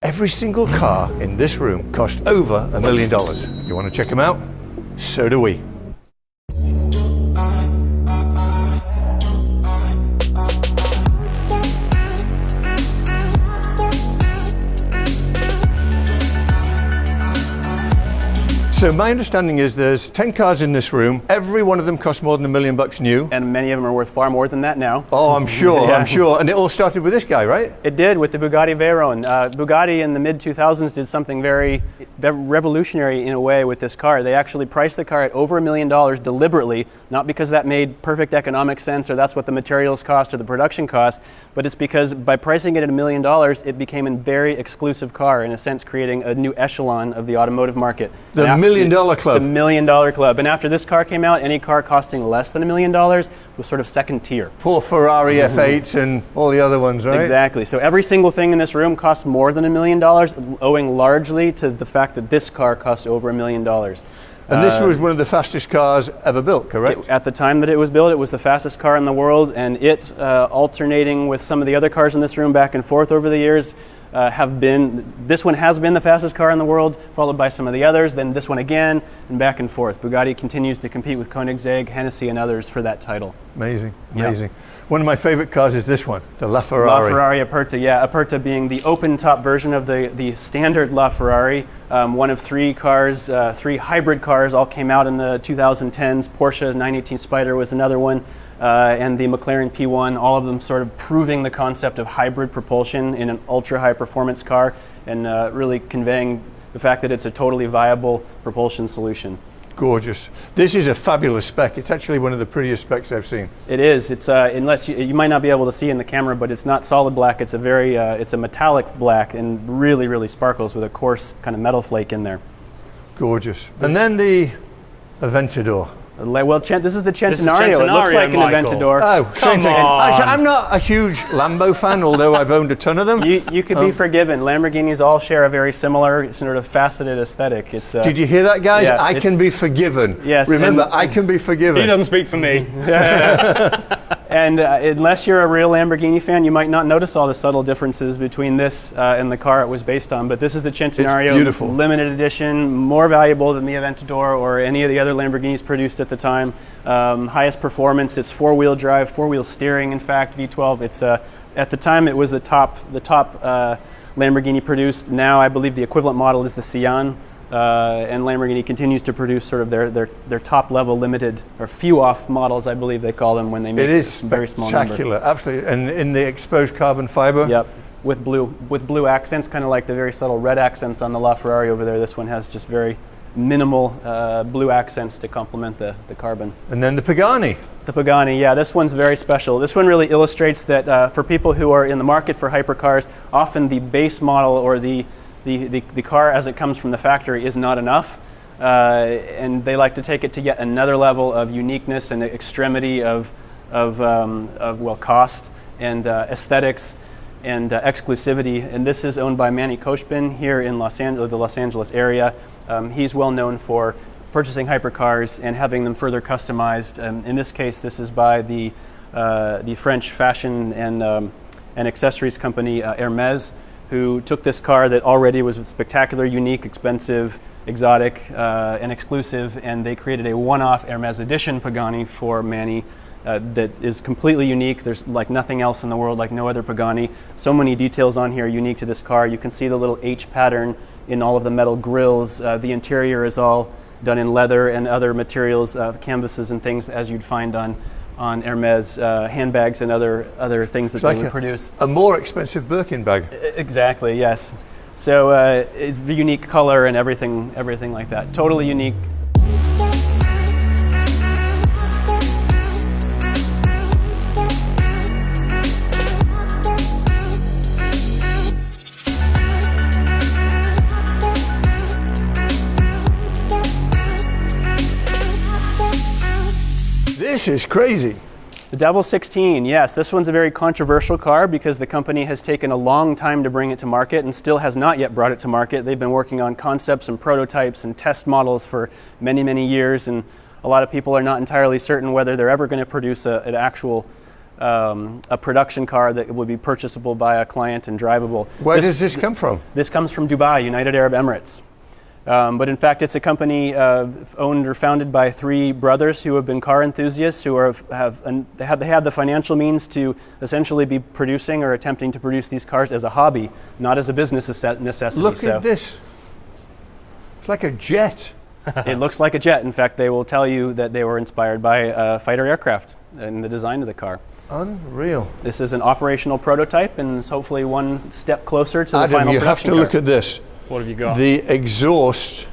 Every single car in this room cost over $1 million. You want to check them out? So do we. So my understanding is there's 10 cars in this room. Every one of them costs more than $1 million new. And many of them are worth far more than that now. Oh, I'm sure, Yeah. I'm sure. And it all started with this guy, right? It did with the Bugatti Veyron. Bugatti in the mid-2000s did something very revolutionary in a way with this car. They actually priced the car at over $1 million deliberately, not because that made perfect economic sense or that's what the materials cost or the production cost, but it's because by pricing it at $1 million, it became a very exclusive car, in a sense creating a new echelon of the automotive market. The $1 million club. The $1 million club. And after this car came out, any car costing less than $1 million was sort of second tier. Poor Ferrari F8s and all the other ones, right? Exactly. So every single thing in this room costs more than $1 million, owing largely to the fact that this car cost over $1 million. And this was one of the fastest cars ever built, correct? At the time that it was built, it was the fastest car in the world, and it, alternating with some of the other cars in this room back and forth over the years, this one has been the fastest car in the world, followed by some of the others, then this one again, and back and forth. Bugatti continues to compete with Koenigsegg, Hennessy, and others for that title. Amazing, Yeah. amazing. One of my favorite cars is this one, the LaFerrari. LaFerrari Aperta, yeah. Aperta being the open-top version of the standard LaFerrari. One of three cars, three hybrid cars, all came out in the 2010s. Porsche 918 Spider was another one. And the McLaren P1, all of them sort of proving the concept of hybrid propulsion in an ultra-high performance car and really conveying the fact that it's a totally viable propulsion solution. Gorgeous. This is a fabulous spec. It's actually one of the prettiest specs I've seen. It is. It's unless you might not be able to see in the camera, but it's not solid black. It's a very it's a metallic black and really, really sparkles with a coarse kind of metal flake in there. Gorgeous. And then the Aventador. Well, this is the Centenario. This is Centenario, It looks like an Michael. Aventador. Oh, same Come thing. on. Actually, I'm not a huge Lambo fan, although I've owned a ton of them. You could be forgiven. Lamborghinis all share a very similar sort of faceted aesthetic. It's Did you hear that, guys? Yeah, I it's- can be forgiven. Yes, Remember, and- I can be forgiven. He doesn't speak for me. And unless you're a real Lamborghini fan, you might not notice all the subtle differences between this and the car it was based on. But this is the Centenario beautiful. limited edition, more valuable than the Aventador or any of the other Lamborghinis produced at the time. Highest performance. It's four-wheel drive, four-wheel steering. In fact, V12. It's at the time it was the top Lamborghini produced. Now I believe the equivalent model is the Sian. And Lamborghini continues to produce sort of their top level limited or few off models, I believe they call them when they make It is a very small number. spectacular, absolutely. And in the exposed carbon fiber. Yep, with blue accents, kind of like the very subtle red accents on the LaFerrari over there. This one has just very minimal blue accents to complement the carbon. And then the Pagani. The Pagani, yeah, this one's very special. This one really illustrates that for people who are in the market for hypercars, often the base model or the car as it comes from the factory is not enough, and they like to take it to yet another level of uniqueness and extremity of cost and aesthetics and exclusivity. And this is owned by Manny Khoshbin here in the Los Angeles area. He's well known for purchasing hypercars and having them further customized. In this case, this is by the French fashion and accessories company Hermès, who took this car that already was spectacular, unique, expensive, exotic, and exclusive, and they created a one-off Hermès edition Pagani for Manny that is completely unique. There's like nothing else in the world, like no other Pagani. So many details on here unique to this car. You can see the little H pattern in all of the metal grills. The interior is all done in leather and other materials, canvases and things as you'd find on Hermès handbags and other things that they would produce. A more expensive Birkin bag. Exactly, yes. So it's a unique color and everything like that. Totally unique. This is crazy. The Devil 16, yes, this one's a very controversial car because the company has taken a long time to bring it to market and still has not yet brought it to market. They've been working on concepts and prototypes and test models for many, many years, and a lot of people are not entirely certain whether they're ever going to produce an actual a production car that would be purchasable by a client and drivable. Where does this come from? This comes from Dubai, United Arab Emirates. But in fact, it's a company owned or founded by three brothers who have been car enthusiasts who they have the financial means to essentially be producing or attempting to produce these cars as a hobby, not as a business necessity. Look at this. It's like a jet. It looks like a jet. In fact, they will tell you that they were inspired by fighter aircraft in the design of the car. Unreal. This is an operational prototype and is hopefully one step closer to the Adam, final you have production to car. look at this. What have you got? The exhaust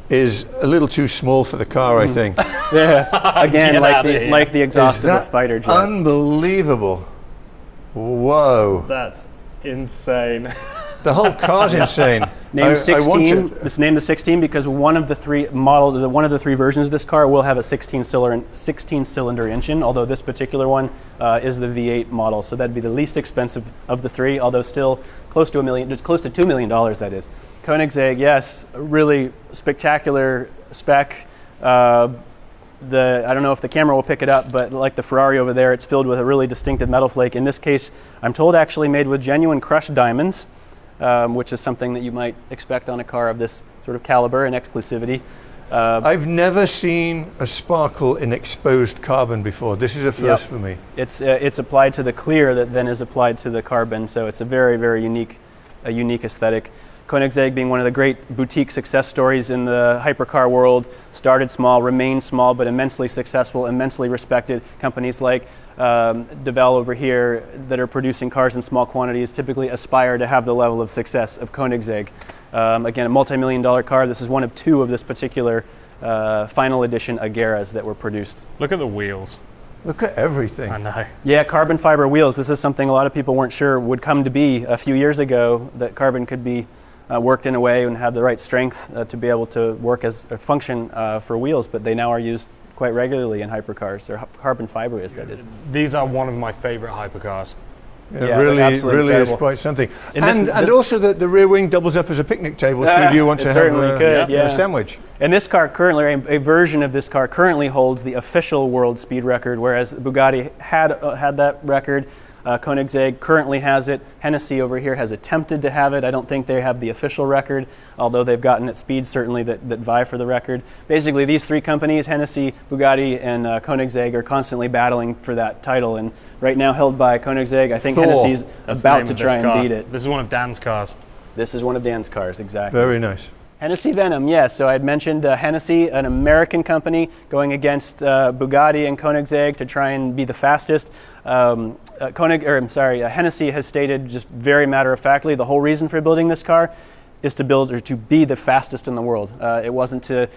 is a little too small for the car, I think. Yeah. Again, Get out of like here. like the exhaust Is of a that fighter jet. unbelievable? Whoa. That's insane. The whole car's insane. Named 16. to- It's named the 16 because one of the three models, one of the three versions of this car will have a 16-cylinder engine. Although this particular one is the V8 model, so that'd be the least expensive of the three. Although still close to $1 million, it's close to $2 million. That is. Koenigsegg, yes, really spectacular spec. I don't know if the camera will pick it up, but like the Ferrari over there, it's filled with a really distinctive metal flake. In this case, I'm told actually made with genuine crushed diamonds, which is something that you might expect on a car of this sort of caliber and exclusivity. I've never seen a sparkle in exposed carbon before. This is a first for me. It's applied to the clear that then is applied to the carbon, so it's a very, very unique aesthetic. Koenigsegg, being one of the great boutique success stories in the hypercar world, started small, remained small, but immensely successful, immensely respected. Companies like Devell over here that are producing cars in small quantities typically aspire to have the level of success of Koenigsegg. Again, a multi-million-dollar car. This is one of two of this particular final edition Agueras that were produced. Look at the wheels. Look at everything. I know. Yeah, carbon fiber wheels. This is something a lot of people weren't sure would come to be a few years ago, that carbon could be worked in a way and have the right strength to be able to work as a function for wheels, but they now are used quite regularly in hypercars. They're carbon fiber, as that is. These are one of my favorite hypercars. It Yeah, really, they're absolutely really is incredible. quite something. And this- And this- also the rear wing doubles up as a picnic table should you want It to have certainly could, yeah. a sandwich. And this car currently, a version of this car currently holds the official world speed record, whereas Bugatti had that record. Koenigsegg currently has it. Hennessy over here has attempted to have it. I don't think they have the official record, although they've gotten at speeds certainly that vie for the record. Basically, these three companies, Hennessy, Bugatti, and Koenigsegg, are constantly battling for that title. And right now held by Koenigsegg, I think Thor. Hennessy's That's the about name to of this try and car. beat it. This is one of Dan's cars. This is one of Dan's cars, exactly. Very nice. Hennessy Venom, yes. So I had mentioned Hennessy, an American company, going against Bugatti and Koenigsegg to try and be the fastest. Hennessy has stated just very matter-of-factly the whole reason for building this car is to build or to be the fastest in the world. It wasn't to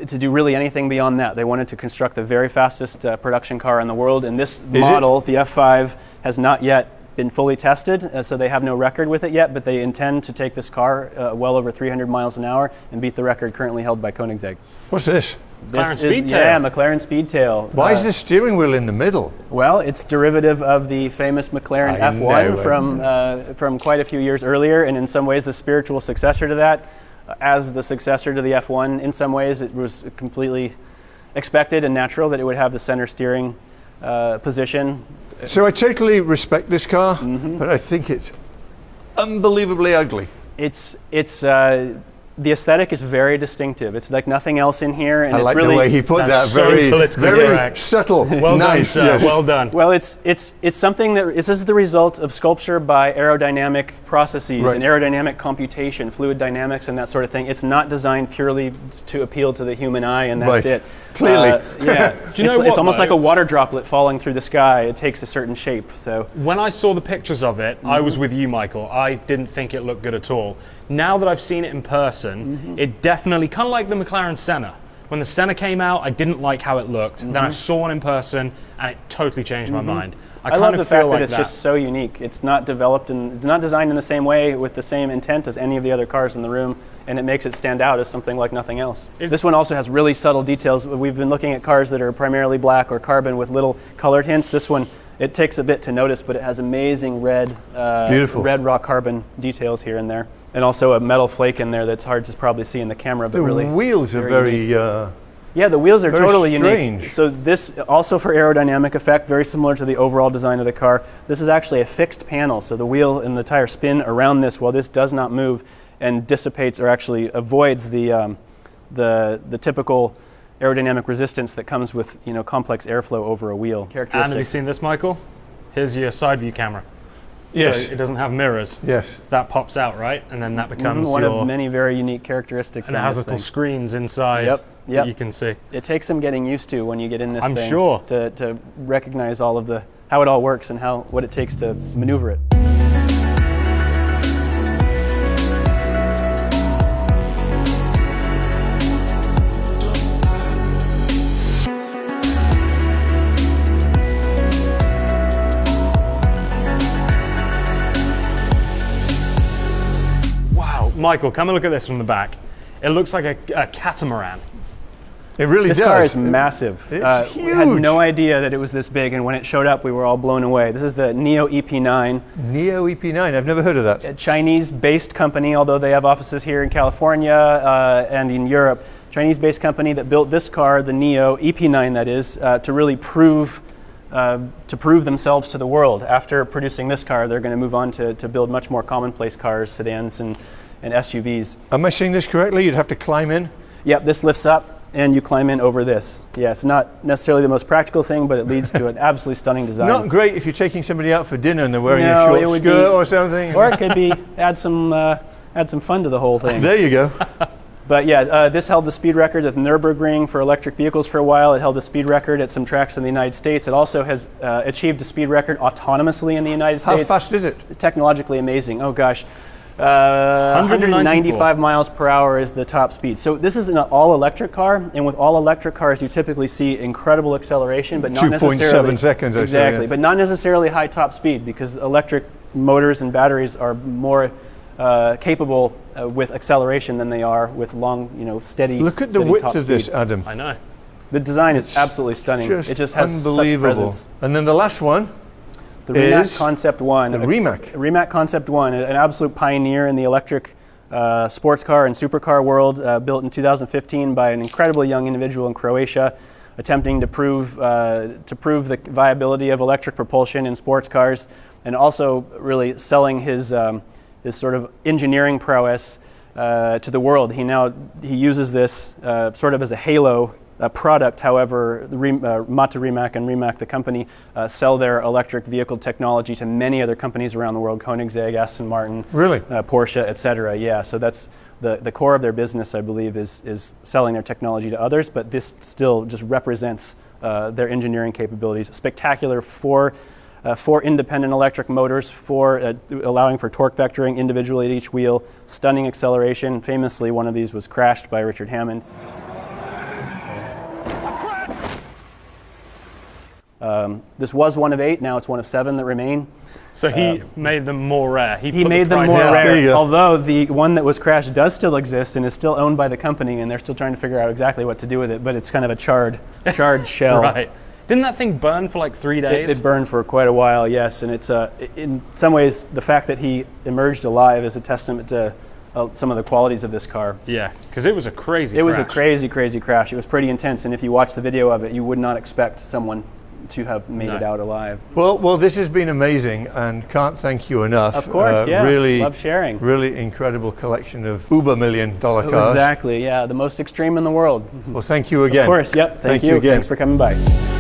do really anything beyond that. They wanted to construct the very fastest production car in the world, and this model, the F5, has not yet been fully tested, so they have no record with it yet, but they intend to take this car well over 300 miles an hour and beat the record currently held by Koenigsegg. What's this? McLaren This is, Speedtail. yeah, McLaren Speedtail. Why is the steering wheel in the middle? Well, it's derivative of the famous McLaren I F1 know from quite a few years earlier, and in some ways the spiritual successor to that. As the successor to the F1, in some ways it was completely expected and natural that it would have the center steering position. So I totally respect this car, but I think it's unbelievably ugly. It's the aesthetic is very distinctive. It's like nothing else in here, and I it's like really the way he put that. That's so Very, politically very correct. subtle. Well nice. done, sir. yes. Well done. Well, it's something that this is the result of sculpture by aerodynamic processes Right. and aerodynamic computation, fluid dynamics, and that sort of thing. It's not designed purely to appeal to the human eye, and that's Right. it. Clearly. Yeah. Do you know it's what, almost though? like a water droplet falling through the sky. It takes a certain shape. So When I saw the pictures of it, I was with you, Michael. I didn't think it looked good at all. Now that I've seen it in person, it definitely, kind of like the McLaren Senna. When the Senna came out, I didn't like how it looked. Then I saw one in person, and it totally changed my mind. I kind love of the feel fact like that it's just so unique. It's not developed and it's not designed in the same way with the same intent as any of the other cars in the room, and it makes it stand out as something like nothing else. This one also has really subtle details. We've been looking at cars that are primarily black or carbon with little colored hints. This one, it takes a bit to notice, but it has amazing red, Beautiful. red raw carbon details here and there, and also a metal flake in there that's hard to probably see in the camera, but The really wheels are very very Yeah, the wheels are Very totally unique. strange. So this, also for aerodynamic effect, very similar to the overall design of the car. This is actually a fixed panel, so the wheel and the tire spin around this while this does not move and dissipates or actually avoids the typical aerodynamic resistance that comes with complex airflow over a wheel. And have you Characteristics. seen this, Michael? Here's your side view camera. Yes. So it doesn't have mirrors. Yes. That pops out, right? And then that becomes One your... of many very unique characteristics. and it on has this little thing. screens inside Yep, that yep. you can see. It takes some getting used to when you get in this I'm thing sure. to recognize all of how it all works and what it takes to maneuver it. Wow, Michael, come and look at this from the back. It looks like a catamaran. It really This does. car is massive. It's We had huge. no idea that it was this big, and when it showed up, we were all blown away. This is the Neo EP9, Neo EP9. I've never heard of that. a Chinese-based company, although they have offices here in California and in Europe. Chinese-based company that built this car, the Neo EP9, that is, to really prove themselves to the world. After producing this car, they're going to move on to build much more commonplace cars, sedans, and SUVs. Am I saying this correctly? You'd have to climb in. Yep, this lifts up and you climb in over this. Yeah, it's not necessarily the most practical thing, but it leads to an absolutely stunning design. Not great if you're taking somebody out for dinner and they're wearing No, a it short would skirt be- or something. Or it could be add some fun to the whole thing. There you go. But yeah, this held the speed record at the Nürburgring for electric vehicles for a while. It held the speed record at some tracks in the United States. It also has achieved a speed record autonomously in the United How States. fast is it? Technologically amazing. Oh gosh. 194. 195 miles per hour is the top speed. So this is an all-electric car, and with all-electric cars, you typically see incredible acceleration, but not 2.7 necessarily seconds, I say, exactly, yeah. but not necessarily high top speed, because electric motors and batteries are more capable with acceleration than they are with long, steady. Look at the steady width top of this, speed. Adam. I know. The design is absolutely stunning. Just It just has such unbelievable. presence. And then the last one, The Rimac is Concept 1. the Rimac. Rimac Concept 1, an absolute pioneer in the electric sports car and supercar world, built in 2015 by an incredibly young individual in Croatia, attempting to prove the viability of electric propulsion in sports cars, and also really selling his sort of engineering prowess to the world. He uses this sort of as a halo product. However, Mata Rimac and Rimac, the company, sell their electric vehicle technology to many other companies around the world: Koenigsegg, Aston Martin, Really? Porsche, etc. Yeah, so that's the core of their business, I believe, is selling their technology to others. But this still just represents their engineering capabilities. Spectacular four independent electric motors, allowing for torque vectoring individually at each wheel, stunning acceleration. Famously, one of these was crashed by Richard Hammond. This was one of 8, now it's one of 7 that remain. So he made them more rare. He He put the made them price more up. There you rare, go. although the one that was crashed does still exist and is still owned by the company, and they're still trying to figure out exactly what to do with it, but it's kind of a charred shell. Right. Didn't that thing burn for like 3 days? It burned for quite a while, yes, and it's in some ways the fact that he emerged alive is a testament to some of the qualities of this car. Yeah, because it was a crazy It was a crash. crazy, crazy crash. It was pretty intense, and if you watch the video of it, you would not expect someone to have made No. it out alive. Well, this has been amazing, and can't thank you enough. Of course, yeah. Really, Love sharing. really incredible collection of uber $1 million cars. Exactly, yeah, the most extreme in the world. Well, thank you again. Of course, yep. Thank you. again. Thanks for coming by.